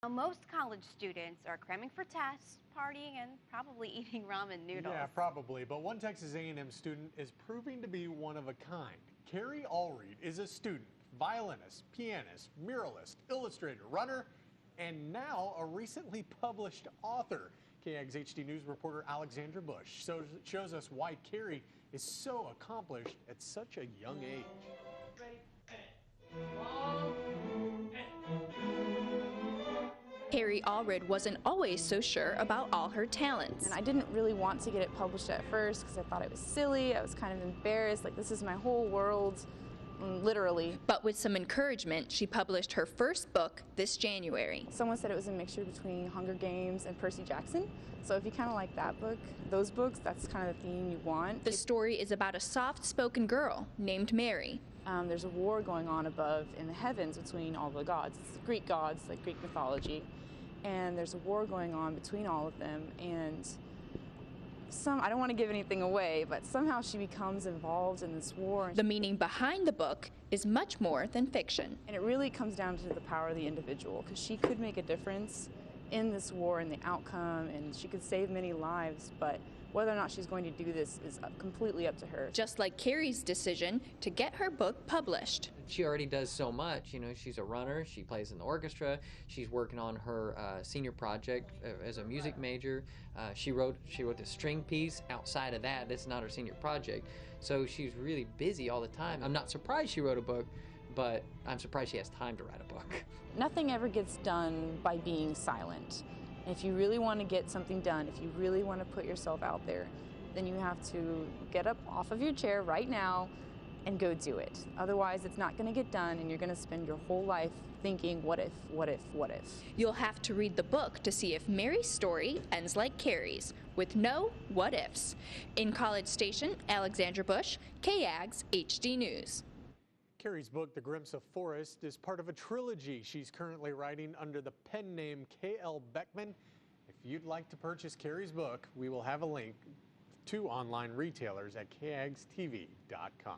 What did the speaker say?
Now, most college students are cramming for tests, partying, and probably eating ramen noodles. Yeah, probably. But one Texas A&M student is proving to be one of a kind. Carrie Allred is a student, violinist, pianist, muralist, illustrator, runner, and now a recently published author. KAGS HD News reporter Alexandra Bush shows us why Carrie is so accomplished at such a young age. Ready, and Carrie Allred wasn't always so sure about all her talents. And I didn't really want to get it published at first because I thought it was silly. I was kind of embarrassed, like this is my whole world, literally. But with some encouragement, she published her first book this January. Someone said it was a mixture between Hunger Games and Percy Jackson. So if you kind of like that book, those books, that's kind of the theme you want. The story is about a soft-spoken girl named Mary. There's a war going on above in the heavens between all the gods. It's Greek gods, like Greek mythology. And there's a war going on between all of them. And I don't want to give anything away, but somehow she becomes involved in this war. The meaning behind the book is much more than fiction. And it really comes down to the power of the individual, because she could make a difference in this war and the outcome, and she could save many lives, but whether or not she's going to do this is completely up to her. Just like Carrie's decision to get her book published. She already does so much. You know, she's a runner, she plays in the orchestra, she's working on her senior project as a music major. She wrote the string piece. Outside of that, that's not her senior project. So she's really busy all the time. I'm not surprised she wrote a book, but I'm surprised she has time to write a book. Nothing ever gets done by being silent. If you really want to get something done, if you really want to put yourself out there, then you have to get up off of your chair right now and go do it. Otherwise, it's not going to get done, and you're going to spend your whole life thinking, what if, what if, what if? You'll have to read the book to see if Mary's story ends like Carrie's, with no what ifs. In College Station, Alexandra Bush, KAGS HD News. Carrie's book, The Grimsa Forest, is part of a trilogy she's currently writing under the pen name K.L. Beckman. If you'd like to purchase Carrie's book, we will have a link to online retailers at kagstv.com.